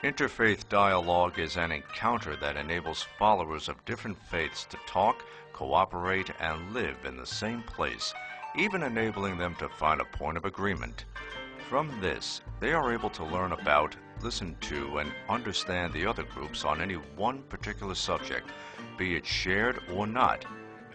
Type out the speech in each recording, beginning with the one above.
Interfaith dialogue is an encounter that enables followers of different faiths to talk, cooperate, and live in the same place, even enabling them to find a point of agreement. From this, they are able to learn about, listen to, and understand the other groups on any one particular subject, be it shared or not,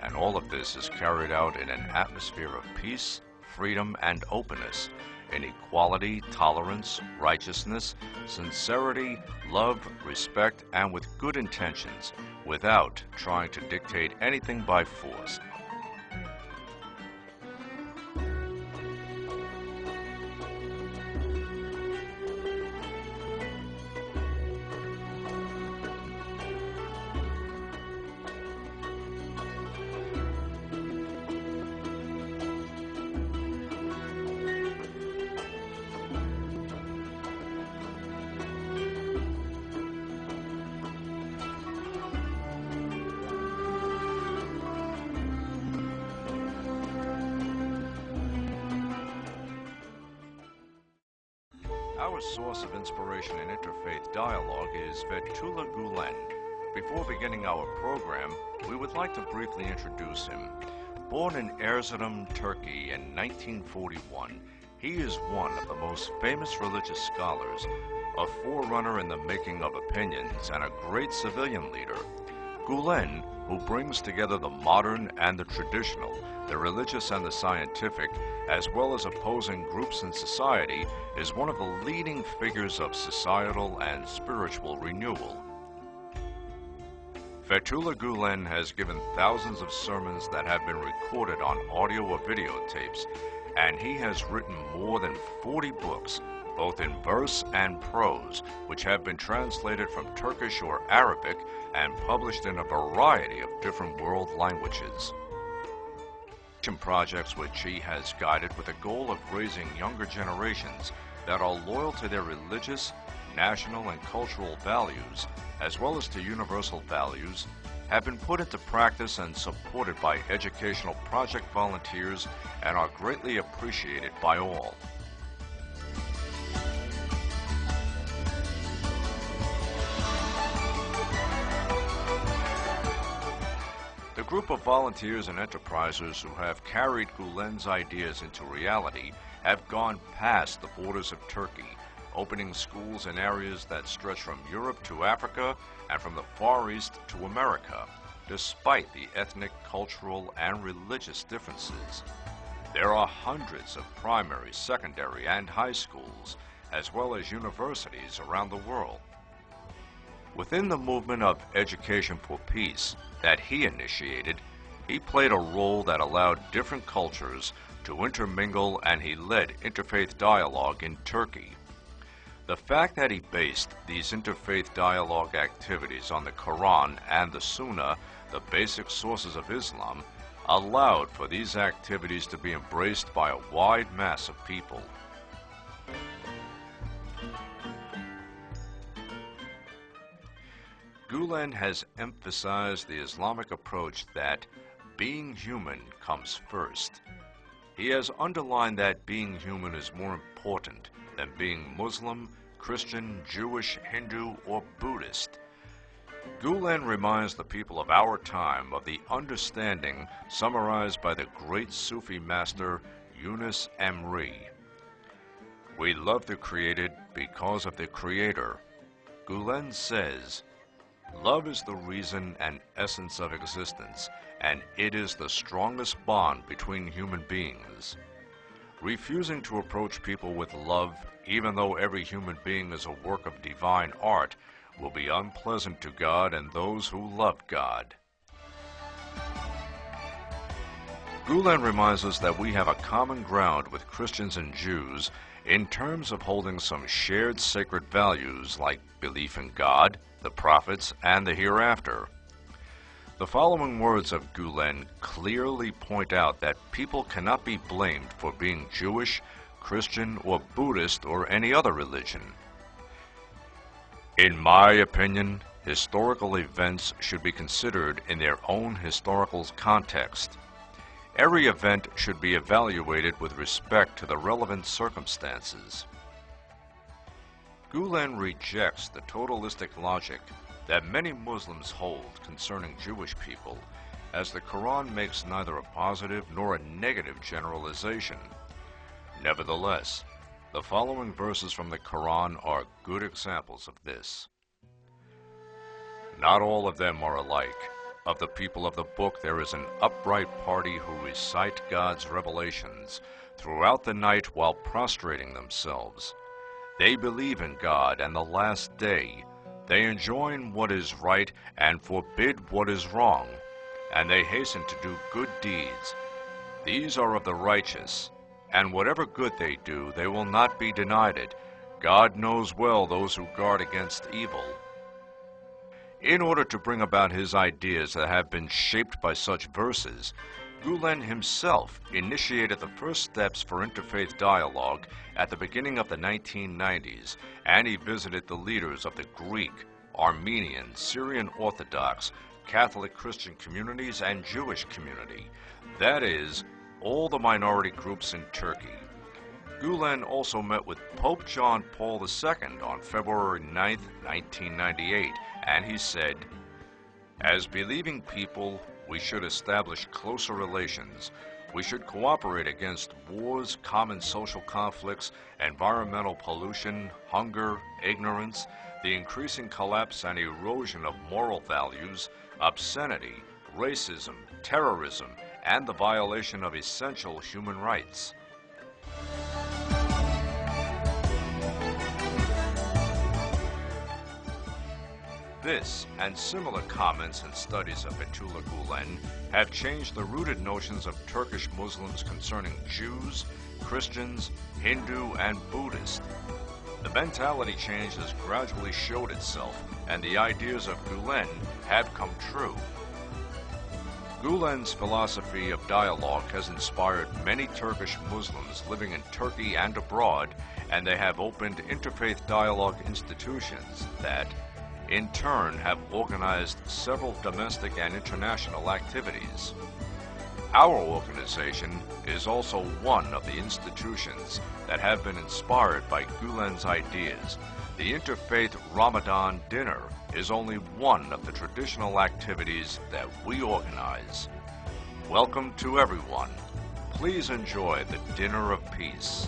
and all of this is carried out in an atmosphere of peace, freedom, and openness, in equality, tolerance, righteousness, sincerity, love, respect, and with good intentions, without trying to dictate anything by force. Our source of inspiration in interfaith dialogue is Fethullah Gulen. Before beginning our program, we would like to briefly introduce him. Born in Erzurum, Turkey in 1941, he is one of the most famous religious scholars, a forerunner in the making of opinions, and a great civilian leader. Gulen, who brings together the modern and the traditional, the religious and the scientific, as well as opposing groups in society, is one of the leading figures of societal and spiritual renewal. Fethullah Gulen has given thousands of sermons that have been recorded on audio or videotapes, and he has written more than 40 books, both in verse and prose, which have been translated from Turkish or Arabic and published in a variety of different world languages. Projects which he has guided with the goal of raising younger generations that are loyal to their religious, national, and cultural values, as well as to universal values, have been put into practice and supported by educational project volunteers and are greatly appreciated by all. The group of volunteers and enterprisers who have carried Gulen's ideas into reality have gone past the borders of Turkey, opening schools in areas that stretch from Europe to Africa and from the Far East to America, despite the ethnic, cultural, and religious differences. There are hundreds of primary, secondary, and high schools, as well as universities around the world. Within the movement of Education for Peace that he initiated, he played a role that allowed different cultures to intermingle, and he led interfaith dialogue in Turkey. The fact that he based these interfaith dialogue activities on the Quran and the Sunnah, the basic sources of Islam, allowed for these activities to be embraced by a wide mass of people. Gulen has emphasized the Islamic approach that being human comes first. He has underlined that being human is more important than being Muslim, Christian, Jewish, Hindu, or Buddhist. Gulen reminds the people of our time of the understanding summarized by the great Sufi master Yunus Emre. We love the created because of the Creator. Gulen says, "Love is the reason and essence of existence, and it is the strongest bond between human beings. Refusing to approach people with love, even though every human being is a work of divine art, will be unpleasant to God and those who love God." Gulen reminds us that we have a common ground with Christians and Jews in terms of holding some shared sacred values like belief in God, the prophets, and the hereafter. The following words of Gulen clearly point out that people cannot be blamed for being Jewish, Christian, or Buddhist, or any other religion. In my opinion, historical events should be considered in their own historical context. Every event should be evaluated with respect to the relevant circumstances. Gulen rejects the totalistic logic that many Muslims hold concerning Jewish people, as the Quran makes neither a positive nor a negative generalization. Nevertheless, the following verses from the Quran are good examples of this. Not all of them are alike. Of the people of the book there is an upright party who recite God's revelations throughout the night while prostrating themselves. They believe in God and the last day. They enjoin what is right and forbid what is wrong, and they hasten to do good deeds. These are of the righteous, and whatever good they do, they will not be denied it. God knows well those who guard against evil. In order to bring about his ideas that have been shaped by such verses, Gulen himself initiated the first steps for interfaith dialogue at the beginning of the 1990s, and he visited the leaders of the Greek, Armenian, Syrian Orthodox, Catholic Christian communities, and Jewish community. That is, all the minority groups in Turkey. Gulen also met with Pope John Paul II on February 9, 1998, and he said, "As believing people, we should establish closer relations. We should cooperate against wars, common social conflicts, environmental pollution, hunger, ignorance, the increasing collapse and erosion of moral values, obscenity, racism, terrorism, and the violation of essential human rights." This and similar comments and studies of Fethullah Gulen have changed the rooted notions of Turkish Muslims concerning Jews, Christians, Hindu, and Buddhist. The mentality change has gradually showed itself, and the ideas of Gulen have come true. Gulen's philosophy of dialogue has inspired many Turkish Muslims living in Turkey and abroad, and they have opened interfaith dialogue institutions that, in turn, have organized several domestic and international activities. Our organization is also one of the institutions that have been inspired by Gulen's ideas. The Interfaith Ramadan Dinner is only one of the traditional activities that we organize. Welcome to everyone. Please enjoy the Dinner of Peace.